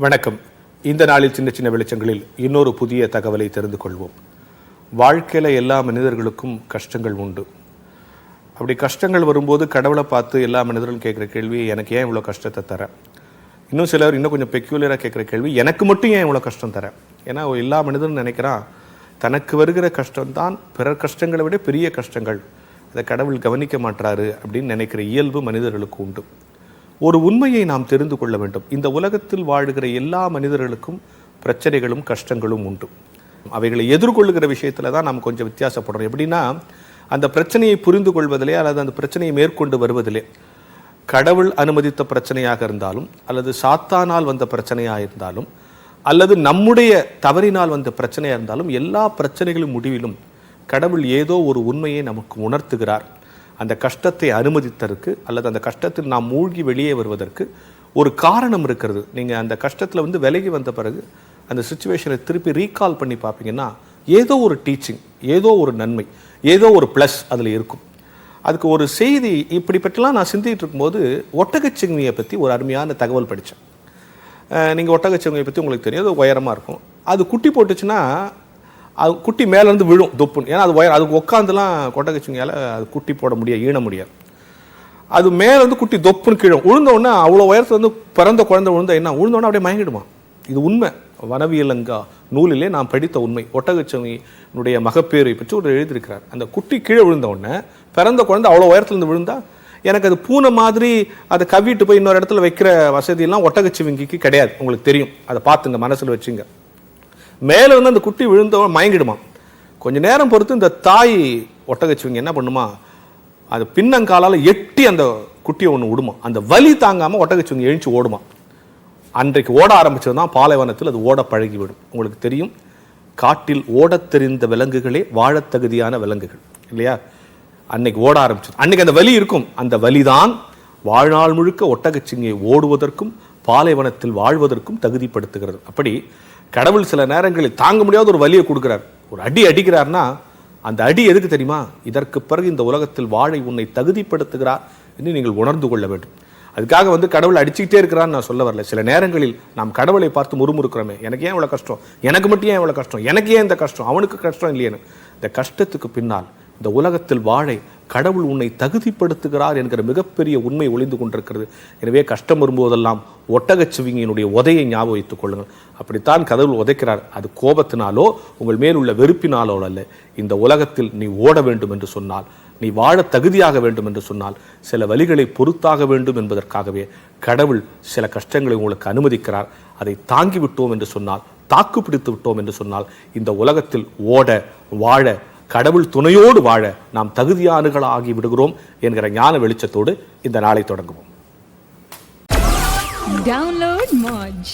வணக்கம். இந்த நாளில் சின்ன சின்ன வெளிச்சங்களில் இன்னொரு புதிய தகவலை தெரிந்து கொள்வோம். வாழ்க்கையில் எல்லா மனிதர்களுக்கும் கஷ்டங்கள் உண்டு. அப்படி கஷ்டங்கள் வரும்போது கடவுளை பார்த்து எல்லா மனிதர்களும் கேட்குற கேள்வி, எனக்கு ஏன் இவ்வளோ கஷ்டத்தை தரேன்? இன்னும் சிலர் இன்னும் கொஞ்சம் பெக்யூலராக கேட்குற கேள்வி, எனக்கு மட்டும் ஏன் இவ்வளோ கஷ்டம் தரேன்? ஏன்னா எல்லா மனிதரும் நினைக்கிறான், தனக்கு வருகிற கஷ்டம்தான் பிறர் கஷ்டங்களை விட பெரிய கஷ்டங்கள், அதை கடவுள் கவனிக்க மாட்டாரு அப்படின்னு நினைக்கிற இயல்பு மனிதர்களுக்கு உண்டு. ஒரு உண்மையை நாம் தெரிந்து கொள்ள வேண்டும். இந்த உலகத்தில் வாழ்கிற எல்லா மனிதர்களுக்கும் பிரச்சனைகளும் கஷ்டங்களும் உண்டு. அவைகளை எதிர்கொள்ளுகிற விஷயத்தில் தான் நாம் கொஞ்சம் வித்தியாசப்படுறோம். எப்படின்னா, அந்த பிரச்சனையை புரிந்து கொள்வதிலே அல்லது அந்த பிரச்சனையை மேற்கொண்டு வருவதிலே கடவுள் அனுமதித்த பிரச்சனையாக இருந்தாலும், அல்லது சாத்தானால் வந்த பிரச்சனையாக இருந்தாலும், அல்லது நம்முடைய தவறினால் வந்த பிரச்சனையாக இருந்தாலும், எல்லா பிரச்சனைகளும் முடிவிலும் கடவுள் ஏதோ ஒரு உண்மையை நமக்கு உணர்த்துகிறார். அந்த கஷ்டத்தை அனுமதித்ததற்கு அல்லது அந்த கஷ்டத்தில் நாம் மூழ்கி வெளியே வருவதற்கு ஒரு காரணம் இருக்கிறது. நீங்கள் அந்த கஷ்டத்தில் விலகி வந்த பிறகு அந்த சுச்சுவேஷனை திருப்பி ரீகால் பண்ணி பார்ப்பீங்கன்னா, ஏதோ ஒரு டீச்சிங், ஏதோ ஒரு நன்மை, ஏதோ ஒரு ப்ளஸ் அதில் இருக்கும். அதுக்கு ஒரு செய்தி இப்படிப்பட்டலாம் நான் சிந்திட்டு இருக்கும்போது ஒட்டகச்சிவிங்கியை பற்றி ஒரு அருமையான தகவல் படித்தேன். நீங்கள் ஒட்டகச்சிவிங்கியை பற்றி உங்களுக்கு தெரியும், அது உயரமாக இருக்கும். அது குட்டி போட்டுச்சுன்னா அது குட்டி மேலேருந்து விழும் தொப்புன்னு. ஏன்னா அது அதுக்கு உட்காந்துலாம் கொட்டகச்சிவிங்கால் அது குட்டி போட முடியாது, ஈன முடியாது. அது மேலேருந்து குட்டி தொப்புன்னு கீழும். உழுந்தோடனே அவ்வளோ உயரத்தில் பிறந்த குழந்தை என்ன உழுந்தோடனே அப்படியே மயங்கிடுமா. இது உண்மை. வனவியலங்கா நூலிலே நான் படித்த உண்மை. ஒட்டகச்சிவிங்கினுடைய மகப்பேரை பற்றி ஒரு எழுதியிருக்கிறார். அந்த குட்டி கீழே விழுந்தோடனே பிறந்த குழந்தை அவ்வளோ உயரத்துலேருந்து விழுந்தா, எனக்கு அது பூனை மாதிரி அதை கவிட்டு போய் இன்னொரு இடத்துல வைக்கிற வசதியெல்லாம் ஒட்டகச்சிவிங்கிக்கு கிடையாது. உங்களுக்கு தெரியும், அதை பார்த்துங்க, மனசில் வச்சுங்க. மேலே அந்த குட்டி விழுந்தவன் மயங்கிடுமா. கொஞ்சம் நேரம் பொறுத்து இந்த தாய் ஒட்டகச்சிவிங்க என்ன பண்ணுமா, அது பின்னங்காலால் எட்டி அந்த குட்டியை ஒன்று விடுமா. அந்த வலி தாங்காமல் ஒட்டகச்சிவிங்க எழுச்சி ஓடுமா. அன்றைக்கு ஓட ஆரம்பிச்சது தான் பாலைவனத்தில் அது ஓட பழகிவிடும். உங்களுக்கு தெரியும், காட்டில் ஓடத் தெரிந்த விலங்குகளே வாழத் தகுதியான விலங்குகள் இல்லையா. அன்னைக்கு ஓட ஆரம்பிச்சது, அன்னைக்கு அந்த வலி இருக்கும். அந்த வலிதான் வாழ்நாள் முழுக்க ஒட்டகச்சிவிங்கை ஓடுவதற்கும் பாலைவனத்தில் வாழ்வதற்கும் தகுதிப்படுத்துகிறது. அப்படி கடவுள் சில நேரங்களில் தாங்க முடியாத ஒரு வலியை கொடுக்கிறார். ஒரு அடி அடிக்கிறார்னா அந்த அடி எதுக்கு தெரியுமா? இதற்கு பிறகு இந்த உலகத்தில் வாழை உன்னை தகுதிப்படுத்துகிறார் என்று நீங்கள் உணர்ந்து கொள்ள வேண்டும். அதுக்காக கடவுள் அடிச்சுக்கிட்டே இருக்கிறான்னு நான் சொல்ல வரல. சில நேரங்களில் நாம் கடவுளை பார்த்து முறுமுறுக்கிறோமே, எனக்கு ஏன் இவ்வளோ கஷ்டம், எனக்கு மட்டும் ஏன் இவ்வளோ கஷ்டம், எனக்கு ஏன் இந்த கஷ்டம், அவனுக்கு கஷ்டம் இல்லையேன்னு. இந்த கஷ்டத்துக்கு பின்னால் இந்த உலகத்தில் வாழை கடவுள் உன்னை தகுதிப்படுத்துகிறார் என்கிற மிகப்பெரிய உண்மை ஒளிந்து கொண்டிருக்கிறது. எனவே கஷ்டம் வரும்போதெல்லாம் ஒட்டகச்சிவிங்கியினுடைய உதையை ஞாபகம் வைத்துக் கொள்ளுங்கள். அப்படித்தான் கடவுள் உதைக்கிறார். அது கோபத்தினாலோ உங்கள் மேல் உள்ள வெறுப்பினாலோ அல்ல. இந்த உலகத்தில் நீ ஓட வேண்டும் என்று சொன்னால், நீ வாழ தகுதியாக வேண்டும் என்று சொன்னால், சில வலிகளை பொறுத்தாக வேண்டும் என்பதற்காகவே கடவுள் சில கஷ்டங்களை உங்களுக்கு அனுமதிக்கிறார். அதை தாங்கிவிட்டோம் என்று சொன்னால், தாக்கு பிடித்து விட்டோம் என்று சொன்னால், இந்த உலகத்தில் ஓட வாழ கடவுள் துணையோடு வாழ நாம் தகுதியானவர்களாகி விடுகிறோம் என்கிற ஞான வெளிச்சத்தோடு இந்த நாளை தொடங்குவோம். Download Moj.